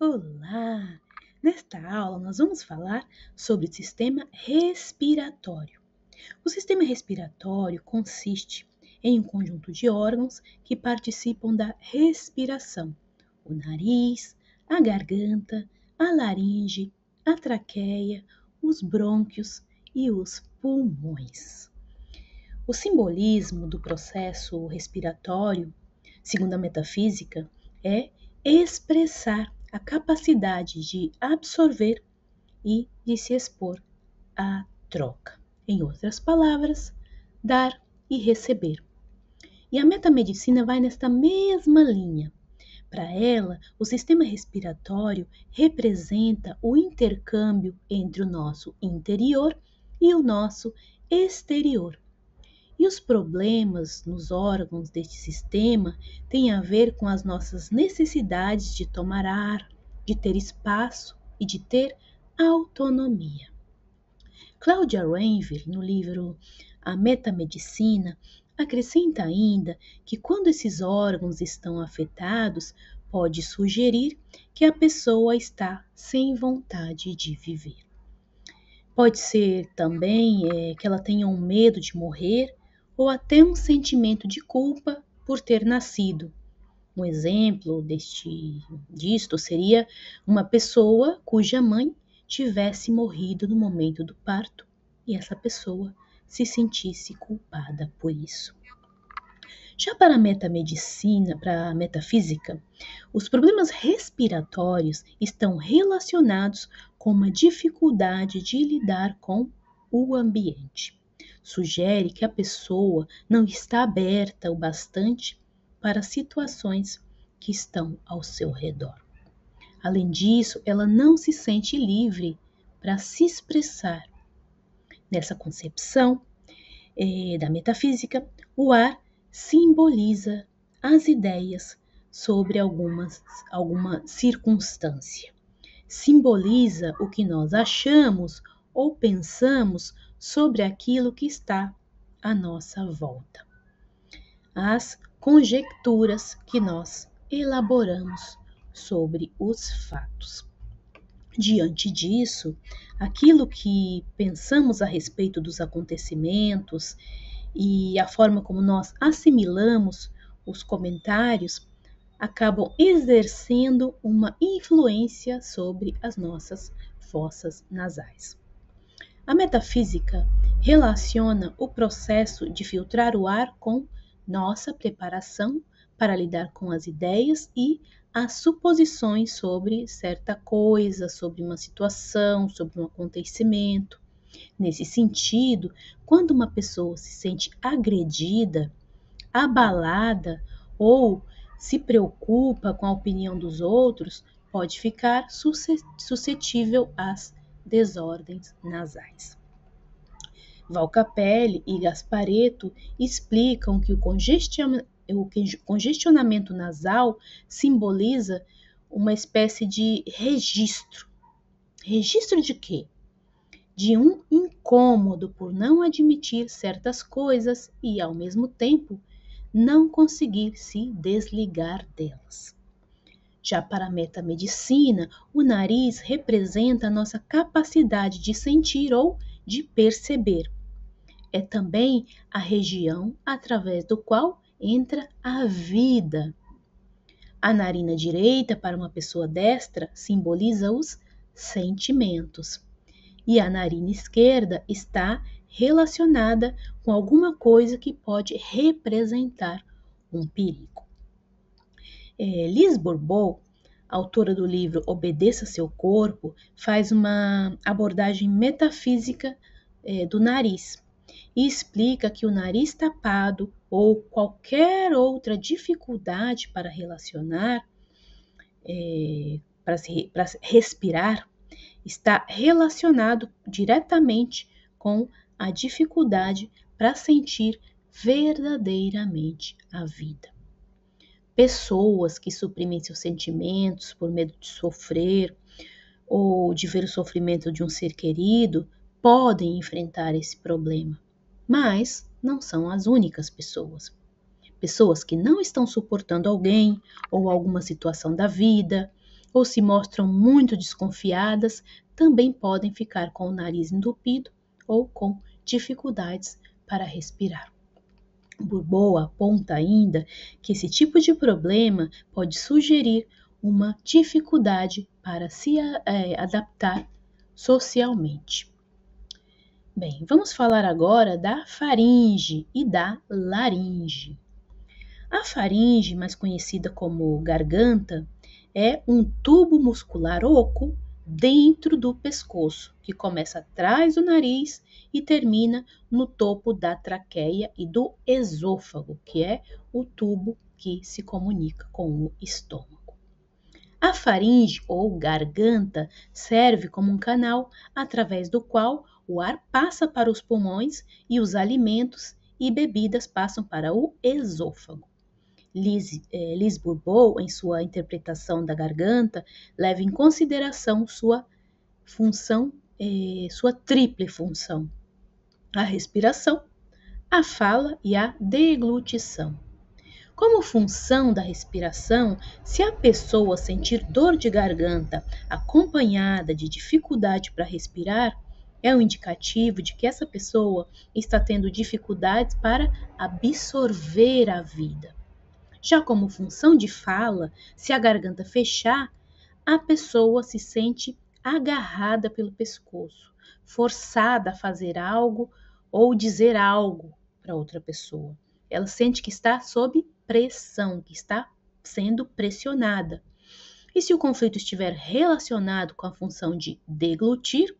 Olá! Nesta aula, nós vamos falar sobre o sistema respiratório. O sistema respiratório consiste em um conjunto de órgãos que participam da respiração: o nariz, a garganta, a laringe, a traqueia, os brônquios e os pulmões. O simbolismo do processo respiratório, segundo a metafísica, é expressar a capacidade de absorver e de se expor à troca. Em outras palavras, dar e receber. E a metamedicina vai nesta mesma linha. Para ela, o sistema respiratório representa o intercâmbio entre o nosso interior e o nosso exterior. E os problemas nos órgãos deste sistema têm a ver com as nossas necessidades de tomar ar, de ter espaço e de ter autonomia. Claudia Rainville, no livro A Metamedicina, acrescenta ainda que quando esses órgãos estão afetados, pode sugerir que a pessoa está sem vontade de viver. Pode ser também que ela tenha um medo de morrer ou até um sentimento de culpa por ter nascido. Um exemplo disto seria uma pessoa cuja mãe tivesse morrido no momento do parto e essa pessoa se sentisse culpada por isso. Já para a metamedicina, para a metafísica, os problemas respiratórios estão relacionados com uma dificuldade de lidar com o ambiente. Sugere que a pessoa não está aberta o bastante para situações que estão ao seu redor. Além disso, ela não se sente livre para se expressar. Nessa concepção da metafísica, o ar simboliza as ideias sobre alguma circunstância. Simboliza o que nós achamos ou pensamos sobre aquilo que está à nossa volta. As conjecturas que nós elaboramos sobre os fatos. Diante disso, aquilo que pensamos a respeito dos acontecimentos e a forma como nós assimilamos os comentários acabam exercendo uma influência sobre as nossas fossas nasais. A metafísica relaciona o processo de filtrar o ar com nossa preparação para lidar com as ideias e as suposições sobre certa coisa, sobre uma situação, sobre um acontecimento. Nesse sentido, quando uma pessoa se sente agredida, abalada ou se preocupa com a opinião dos outros, pode ficar suscetível às desordens nasais. Val Capelli e Gasparetto explicam que o congestionamento nasal simboliza uma espécie de registro. Registro de quê? De um incômodo por não admitir certas coisas e, ao mesmo tempo, não conseguir se desligar delas. Já para a metamedicina, o nariz representa a nossa capacidade de sentir ou de perceber. É também a região através do qual entra a vida. A narina direita, para uma pessoa destra, simboliza os sentimentos. E a narina esquerda está relacionada com alguma coisa que pode representar um perigo. Liz Bourbeau, autora do livro Obedeça Seu Corpo, faz uma abordagem metafísica do nariz e explica que o nariz tapado ou qualquer outra dificuldade para relacionar, para respirar, está relacionado diretamente com a dificuldade para sentir verdadeiramente a vida. Pessoas que suprimem seus sentimentos por medo de sofrer ou de ver o sofrimento de um ser querido podem enfrentar esse problema, mas não são as únicas pessoas. Pessoas que não estão suportando alguém ou alguma situação da vida, ou se mostram muito desconfiadas, também podem ficar com o nariz entupido ou com dificuldades para respirar. Bourbeau aponta ainda que esse tipo de problema pode sugerir uma dificuldade para se adaptar socialmente. Bem, vamos falar agora da faringe e da laringe. A faringe, mais conhecida como garganta, é um tubo muscular oco dentro do pescoço, que começa atrás do nariz e termina no topo da traqueia e do esôfago, que é o tubo que se comunica com o estômago. A faringe ou garganta serve como um canal através do qual o ar passa para os pulmões e os alimentos e bebidas passam para o esôfago. Lise Bourbeau, em sua interpretação da garganta, leva em consideração sua função, sua tríplice função: a respiração, a fala e a deglutição. Como função da respiração, se a pessoa sentir dor de garganta acompanhada de dificuldade para respirar, é um indicativo de que essa pessoa está tendo dificuldades para absorver a vida. Já como função de fala, se a garganta fechar, a pessoa se sente agarrada pelo pescoço, forçada a fazer algo ou dizer algo para outra pessoa. Ela sente que está sob pressão, que está sendo pressionada. E se o conflito estiver relacionado com a função de deglutir,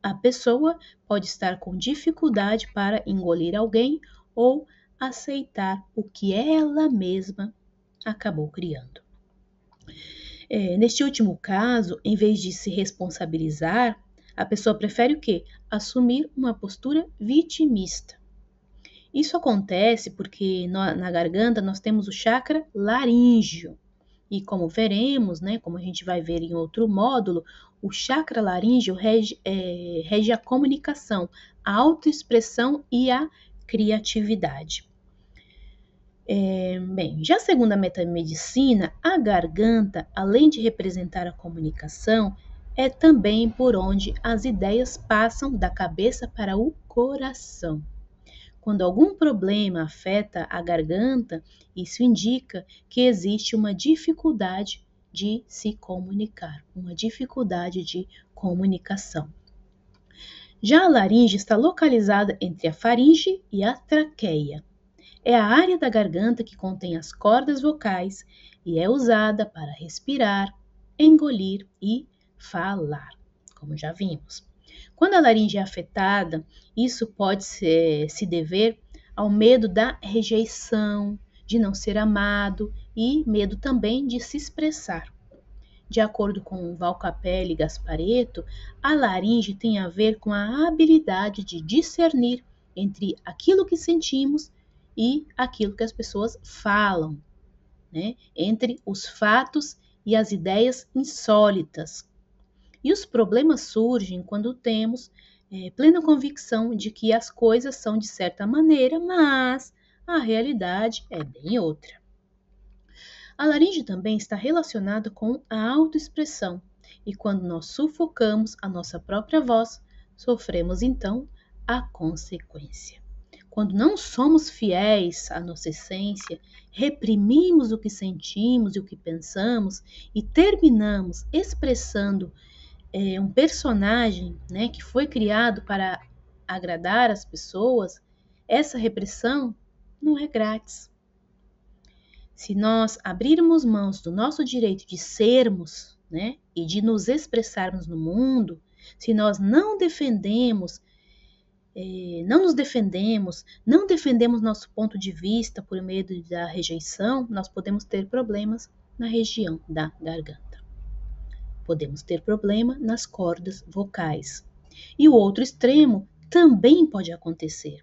a pessoa pode estar com dificuldade para engolir alguém ou aceitar o que ela mesma acabou criando. Neste último caso, em vez de se responsabilizar, a pessoa prefere o quê? Assumir uma postura vitimista. Isso acontece porque na garganta nós temos o chakra laríngeo. E como veremos, como a gente vai ver em outro módulo, o chakra laríngeo rege a comunicação, a autoexpressão e a criatividade. Já segundo a metamedicina, a garganta, além de representar a comunicação, é também por onde as ideias passam da cabeça para o coração. Quando algum problema afeta a garganta, isso indica que existe uma dificuldade de se comunicar, uma dificuldade de comunicação. Já a laringe está localizada entre a faringe e a traqueia. É a área da garganta que contém as cordas vocais e é usada para respirar, engolir e falar, como já vimos. Quando a laringe é afetada, isso pode se dever ao medo da rejeição, de não ser amado e medo também de se expressar. De acordo com Val Capelli e Gasparetto, a laringe tem a ver com a habilidade de discernir entre aquilo que sentimos e aquilo que as pessoas falam, entre os fatos e as ideias insólitas. E os problemas surgem quando temos plena convicção de que as coisas são de certa maneira, mas a realidade é bem outra. A laringe também está relacionada com a autoexpressão, e quando nós sufocamos a nossa própria voz, sofremos então a consequência. Quando não somos fiéis à nossa essência, reprimimos o que sentimos e o que pensamos e terminamos expressando um personagem que foi criado para agradar as pessoas, essa repressão não é grátis. Se nós abrirmos mãos do nosso direito de sermos, e de nos expressarmos no mundo, se nós não defendemos nosso ponto de vista por medo da rejeição, nós podemos ter problemas na região da garganta. Podemos ter problema nas cordas vocais. E o outro extremo também pode acontecer.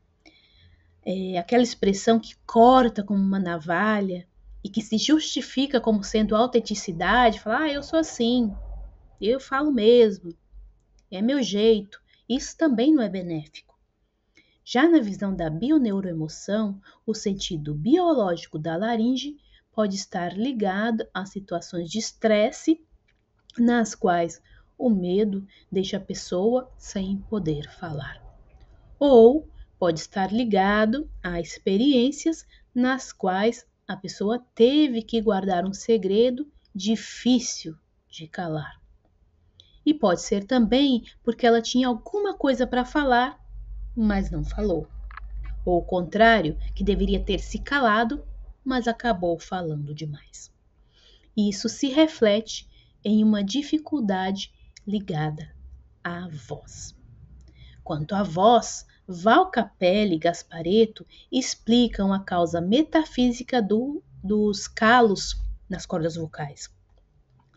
Aquela expressão que corta como uma navalha e que se justifica como sendo autenticidade, falar, eu sou assim, eu falo mesmo, é meu jeito. Isso também não é benéfico. Já na visão da bioneuroemoção, o sentido biológico da laringe pode estar ligado a situações de estresse nas quais o medo deixa a pessoa sem poder falar. Ou pode estar ligado a experiências nas quais a pessoa teve que guardar um segredo difícil de calar. E pode ser também porque ela tinha alguma coisa para falar, mas não falou. Ou o contrário, que deveria ter se calado, mas acabou falando demais. Isso se reflete em uma dificuldade ligada à voz. Quanto à voz, Val Capelli e Gasparetto explicam a causa metafísica dos calos nas cordas vocais.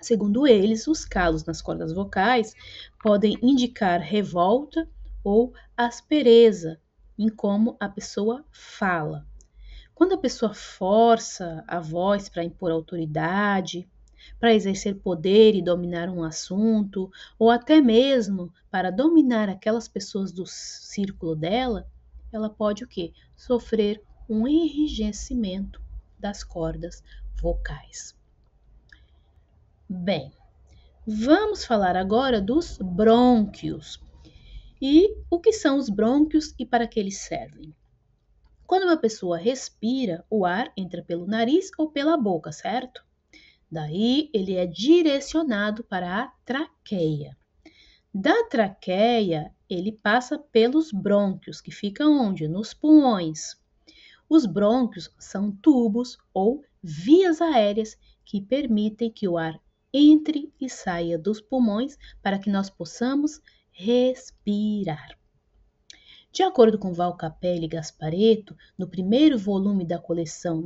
Segundo eles, os calos nas cordas vocais podem indicar revolta ou aspereza em como a pessoa fala. Quando a pessoa força a voz para impor autoridade, para exercer poder e dominar um assunto, ou até mesmo para dominar aquelas pessoas do círculo dela, ela pode o quê? Sofrer um enrijecimento das cordas vocais. Bem, vamos falar agora dos brônquios. E o que são os brônquios e para que eles servem? Quando uma pessoa respira, o ar entra pelo nariz ou pela boca, certo? Daí ele é direcionado para a traqueia. Da traqueia, ele passa pelos brônquios, que ficam onde? Nos pulmões. Os brônquios são tubos ou vias aéreas que permitem que o ar entre e saia dos pulmões para que nós possamos respirar. De acordo com Val Capelli e Gasparetto, no primeiro volume da coleção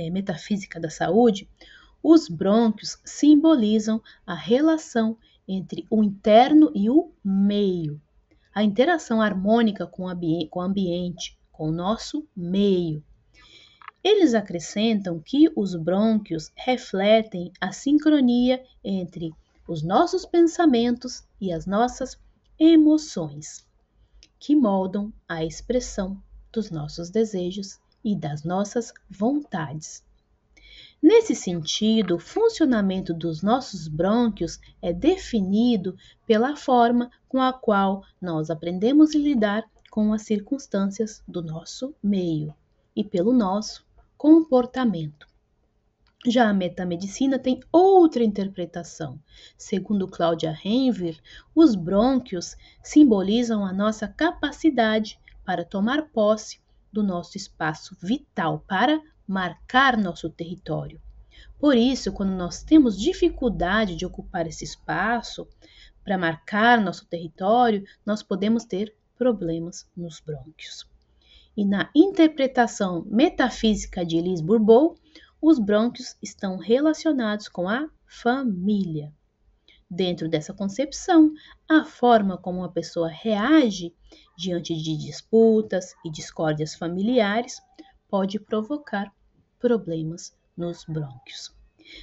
Metafísica da Saúde, os brônquios simbolizam a relação entre o interno e o meio, a interação harmônica com o ambiente, com o nosso meio. Eles acrescentam que os brônquios refletem a sincronia entre os nossos pensamentos e as nossas emoções, que moldam a expressão dos nossos desejos e das nossas vontades. Nesse sentido, o funcionamento dos nossos brônquios é definido pela forma com a qual nós aprendemos a lidar com as circunstâncias do nosso meio e pelo nosso comportamento. Já a metamedicina tem outra interpretação. Segundo Claudia Renvir, os brônquios simbolizam a nossa capacidade para tomar posse do nosso espaço vital, para marcar nosso território. Por isso, quando nós temos dificuldade de ocupar esse espaço para marcar nosso território, nós podemos ter problemas nos brônquios. E na interpretação metafísica de Elise Bourbeau, os brônquios estão relacionados com a família. Dentro dessa concepção, a forma como uma pessoa reage diante de disputas e discórdias familiares pode provocar problemas nos brônquios.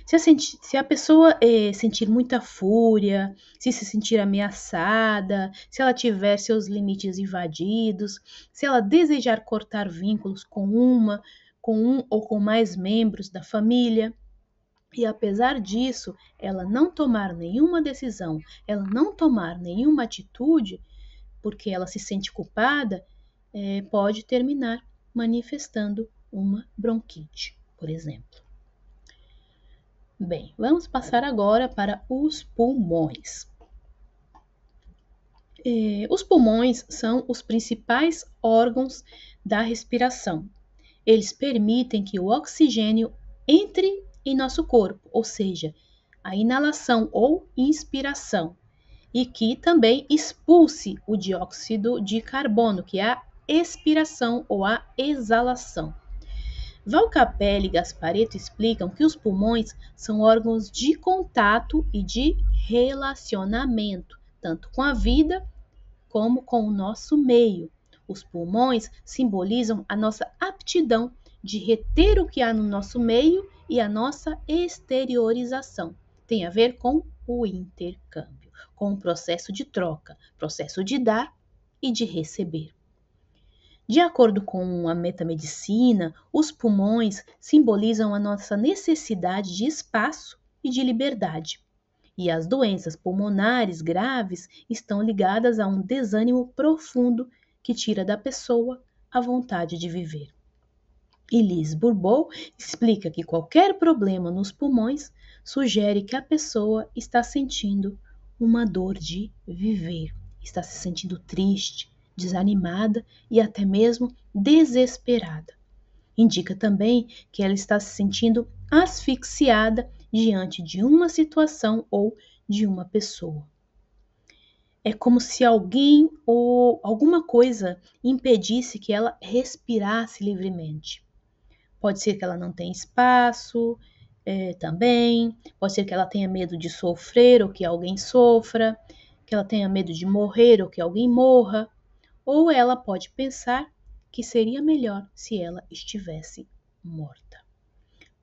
Se a pessoa sentir muita fúria, se sentir ameaçada, se ela tiver seus limites invadidos, se ela desejar cortar vínculos com um ou com mais membros da família, e apesar disso, ela não tomar nenhuma decisão, ela não tomar nenhuma atitude, porque ela se sente culpada, pode terminar manifestando uma bronquite, por exemplo. Bem, vamos passar agora para os pulmões. Os pulmões são os principais órgãos da respiração. Eles permitem que o oxigênio entre em nosso corpo, ou seja, a inalação ou inspiração, e que também expulse o dióxido de carbono, que é a expiração ou a exalação. Val Capelli e Gasparetto explicam que os pulmões são órgãos de contato e de relacionamento, tanto com a vida como com o nosso meio. Os pulmões simbolizam a nossa aptidão de reter o que há no nosso meio e a nossa exteriorização. Tem a ver com o intercâmbio, com o processo de troca, processo de dar e de receber. De acordo com a metamedicina, os pulmões simbolizam a nossa necessidade de espaço e de liberdade. E as doenças pulmonares graves estão ligadas a um desânimo profundo que tira da pessoa a vontade de viver. Elise Bourbeau explica que qualquer problema nos pulmões sugere que a pessoa está sentindo uma dor de viver, está se sentindo triste, desanimada e até mesmo desesperada. Indica também que ela está se sentindo asfixiada diante de uma situação ou de uma pessoa. É como se alguém ou alguma coisa impedisse que ela respirasse livremente. Pode ser que ela não tenha espaço, também. Pode ser que ela tenha medo de sofrer ou que alguém sofra, que ela tenha medo de morrer ou que alguém morra. Ou ela pode pensar que seria melhor se ela estivesse morta.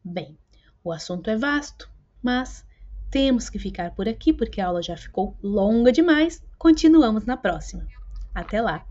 Bem, o assunto é vasto, mas temos que ficar por aqui porque a aula já ficou longa demais. Continuamos na próxima. Até lá!